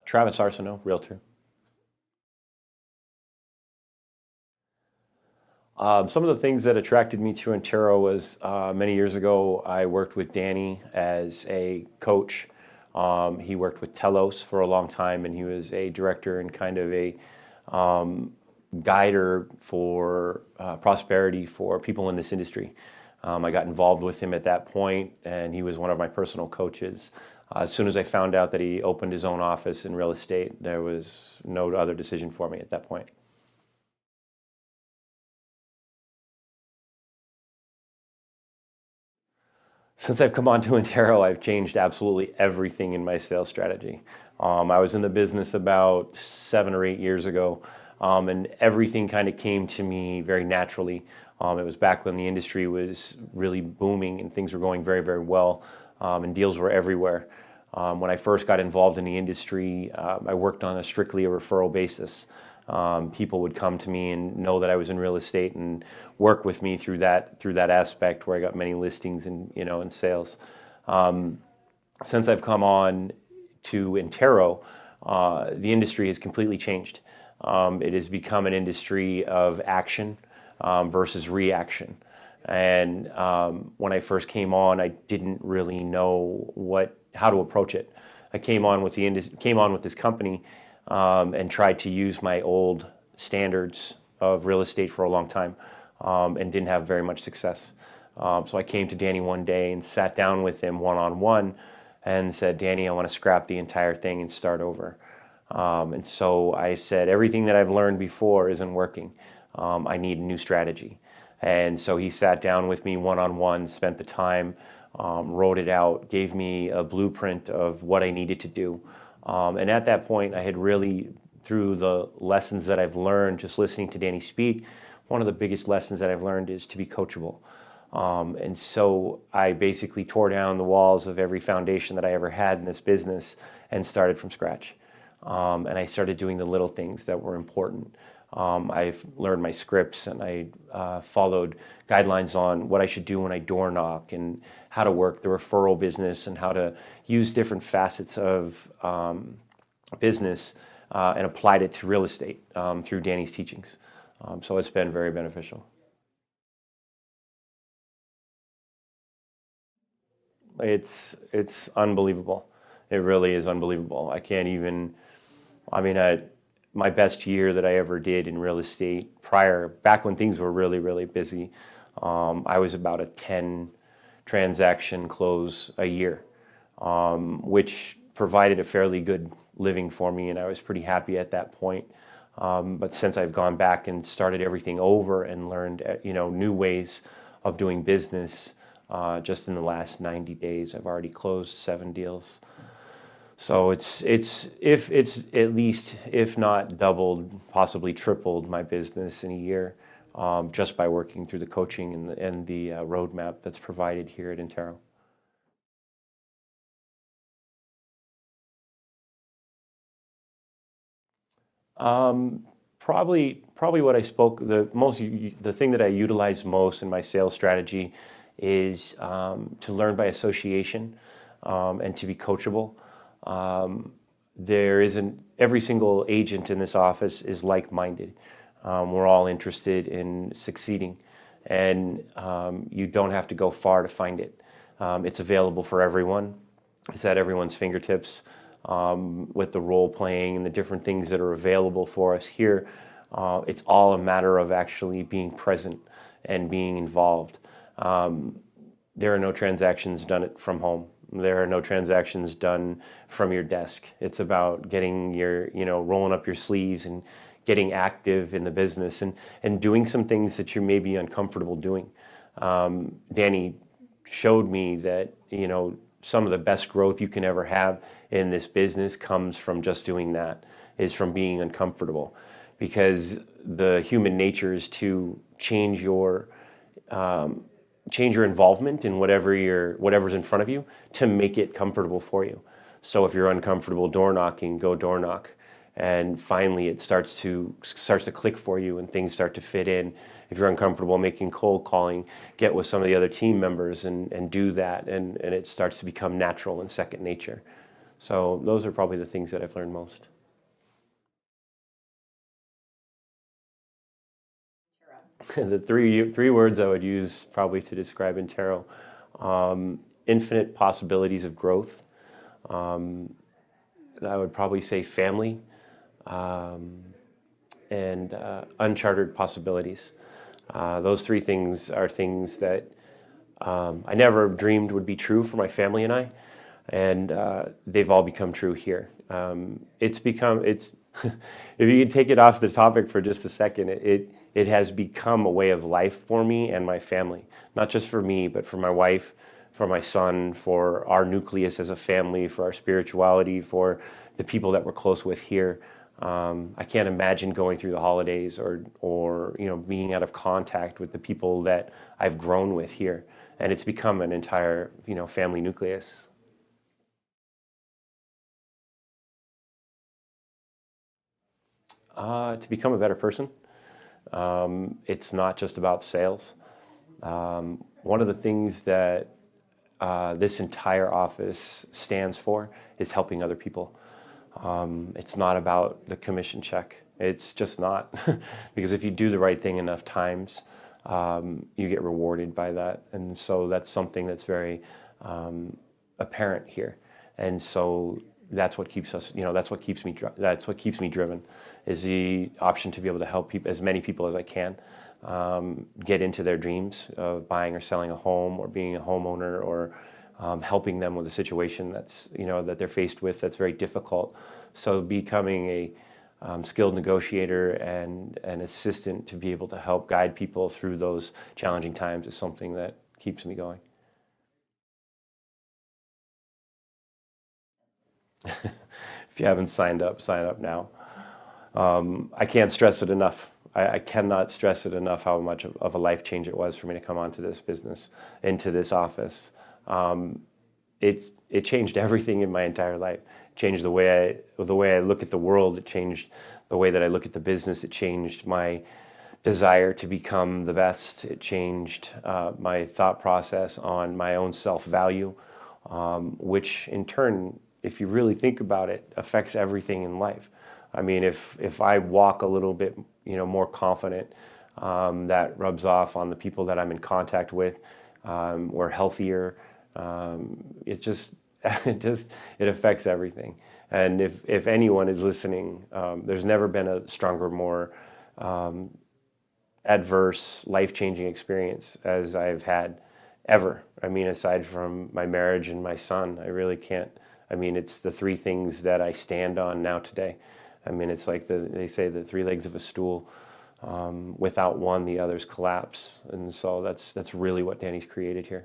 Travis Arsenault, realtor. Some of the things that attracted me to Intero was many years ago, I worked with Danny as a coach. He worked with Telos for a long time, and he was a director and kind of a guider for prosperity for people in this industry. I got involved with him at that point, and he was one of my personal coaches. As soon as I found out that he opened his own office in real estate, there was no other decision for me at that point. Since I've come on to Intero, I've changed absolutely everything in my sales strategy. I was in the business about 7 or 8 years ago, and everything kind of came to me very naturally. It was back when the industry was really booming and things were going very, very well, and deals were everywhere. When I first got involved in the industry, I worked on a strictly a referral basis. People would come to me and know that I was in real estate and work with me through that aspect where I got many listings and and sales. Since I've come on to Intero, the industry has completely changed. It has become an industry of action versus reaction. And when I first came on, I didn't really know how to approach it. I came on with this company and tried to use my old standards of real estate for a long time, and didn't have very much success. So I came to Danny one day and sat down with him one-on-one and said, Danny, I want to scrap the entire thing and start over. And so I said, everything that I've learned before isn't working. I need a new strategy. And so he sat down with me one-on-one, spent the time, wrote it out, gave me a blueprint of what I needed to do. And at that point, I had really, through the lessons that I've learned, just listening to Danny speak, one of the biggest lessons that I've learned is to be coachable. And so I basically tore down the walls of every foundation that I ever had in this business and started from scratch. And I started doing the little things that were important. I've learned my scripts, and I followed guidelines on what I should do when I door knock and how to work the referral business and how to use different facets of business and applied it to real estate through Danny's teachings. So it's been very beneficial. It's unbelievable. It really is unbelievable. I can't even, I mean, my best year that I ever did in real estate back when things were really, really busy, I was about a 10 transaction close a year, which provided a fairly good living for me, and I was pretty happy at that point. But since I've gone back and started everything over and learned, new ways of doing business, just in the last 90 days, I've already closed 7 deals. So it's at least, if not doubled, possibly tripled my business in a year, just by working through the coaching and the roadmap that's provided here at Intero. Probably what I spoke the thing that I utilize most in my sales strategy is to learn by association, and to be coachable. Every single agent in this office is like-minded. We're all interested in succeeding, and you don't have to go far to find it. It's available for everyone. It's at everyone's fingertips, with the role playing and the different things that are available for us here. It's all a matter of actually being present and being involved. There are no transactions done from home. There are no transactions done from your desk. It's about getting rolling up your sleeves and getting active in the business and doing some things that you may be uncomfortable doing. Danny showed me that, some of the best growth you can ever have in this business comes from just doing that, is from being uncomfortable. Because the human nature is to change your involvement in whatever's in front of you to make it comfortable for you. So if you're uncomfortable door knocking, go door knock, and finally it starts to click for you and things start to fit in. If you're uncomfortable making cold calling, get with some of the other team members and do that, and it starts to become natural and second nature. So those are probably the things that I've learned most. The three words I would use probably to describe Intero: infinite possibilities of growth. I would probably say family, and uncharted possibilities. Those three things are things that I never dreamed would be true for my family and I, and they've all become true here. It's if you could take it off the topic for just a second, it has become a way of life for me and my family, not just for me, but for my wife, for my son, for our nucleus as a family, for our spirituality, for the people that we're close with here. I can't imagine going through the holidays or being out of contact with the people that I've grown with here, and it's become an entire family nucleus. To become a better person. It's not just about sales. One of the things that this entire office stands for is helping other people. It's not about the commission check. It's just not. Because if you do the right thing enough times, you get rewarded by that. And so that's something that's very apparent here. And so that's what keeps us, that's what keeps me driven, is the option to be able to help people, as many people as I can, get into their dreams of buying or selling a home, or being a homeowner, or helping them with a situation that's that they're faced with that's very difficult. So becoming a skilled negotiator and an assistant to be able to help guide people through those challenging times is something that keeps me going. If you haven't signed up, sign up now. I can't stress it enough. I cannot stress it enough how much of a life change it was for me to come onto this business, into this office. It changed everything in my entire life. It changed the way I look at the world. It changed the way that I look at the business. It changed my desire to become the best. It changed my thought process on my own self-value, which in turn, if you really think about it, affects everything in life. I mean, if I walk a little bit, more confident, that rubs off on the people that I'm in contact with. We're healthier. It affects everything. And if anyone is listening, there's never been a stronger, more adverse, life-changing experience as I've had ever. I mean, aside from my marriage and my son, I really can't. I mean, it's the three things that I stand on now today. I mean, it's like they say the three legs of a stool. Without one, the others collapse. And so that's really what Danny's created here.